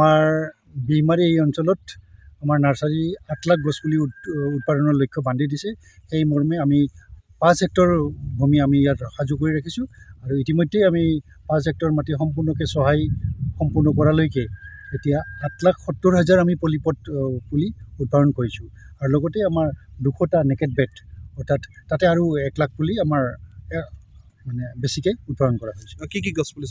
আমাৰ বিমাৰী এই অঞ্চলত আমাৰ নাৰ্চাৰী 8 লাখ গছপুলি উৎপাদনৰ লক্ষ্য বান্ধি দিছে। সেই মৰ্মে আমি 5 হেক্টৰ ভূমি আমি ইয়াত সাজু কৰি ৰাখিছোঁ আৰু ইতিমধ্যে আমি 5 হেক্টৰ মাটি সম্পূৰ্ণকৈ চহাই সম্পূৰ্ণ কৰালৈকে এতিয়া 8,70,000 আমি পলিপট পুলি উৎপাদন কৰিছোঁ আৰু লগতে আমাৰ 200টা নেকেড বেড অৰ্থাৎ তাতে আৰু 1 লাখ পুলি আমাৰ মানে বেছিকৈ উৎপাদন কৰা হৈছে। কি গছপুলি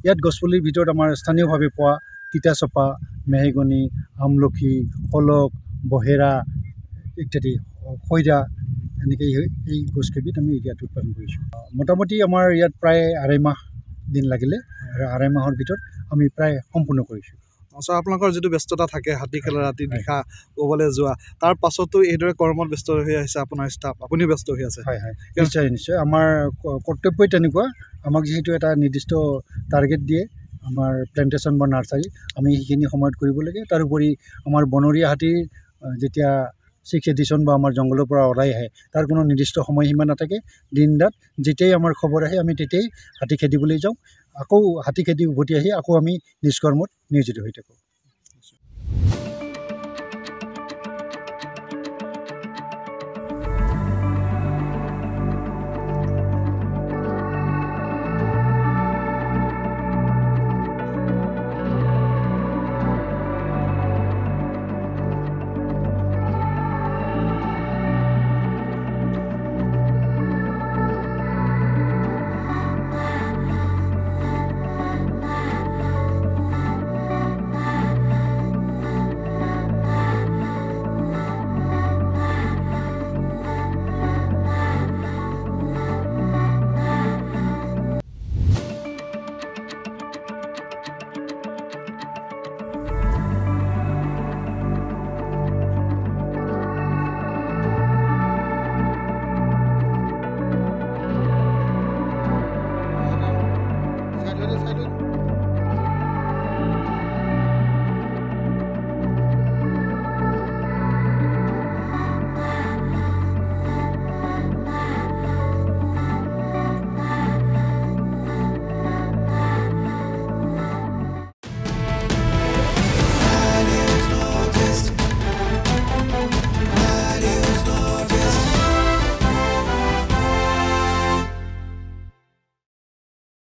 ইয়াত গছপুলিৰ ভিতৰত আমাৰ স্থানীয়ভাৱে পোৱা তিতাচপা, মেহগনি, আমলখি, শলক, বহেৰা ইত্যাদি, খৈৰা, এনেকৈ এই গছকেইবিধ আমি ইয়াত উৎপাদন কৰিছোঁ। মোটামুটি আমাৰ ইয়াত প্ৰায় 2.5 মাহ দিন লাগিলে আৰু 2.5 মাহৰ ভিতৰত আমি প্ৰায় সম্পূৰ্ণ কৰিছোঁ। আপোনালোকৰ যিটো ব্যস্ততা থাকে, হাতী খেলা ৰাতি নিশা ক'বলৈ যোৱা, তাৰ পাছতো এইদৰে কৰ্মত ব্যস্ত হৈ আছে আপোনাৰ ষ্টাফ, আপুনিও ব্যস্ত হৈ আছে? হয়, নিশ্চয়। আমাৰ কৰ্তব্যই তেনেকুৱা। আমাক যিহেতু এটা নিৰ্দিষ্ট টাৰ্গেট দিয়ে আমাৰ প্লেণ্টেশ্যন বা নাৰ্চাৰী, আমি সেইখিনি সময়ত কৰিব লাগে। তাৰোপৰি আমাৰ বনৰীয়া হাতীৰ যেতিয়া 6th এডিশ্যন বা আমাৰ জংঘলৰ পৰা ওলাই আহে, তাৰ কোনো নিৰ্দিষ্ট সময়সীমা নাথাকে। দিন ৰাত যেতিয়াই আমাৰ খবৰ আহে আমি তেতিয়াই হাতী খেদিবলৈ যাওঁ। আকৌ হাতী খেদি উভতি আহি আকৌ আমি নিজ কৰ্মত নিয়োজিত হৈ থাকোঁ।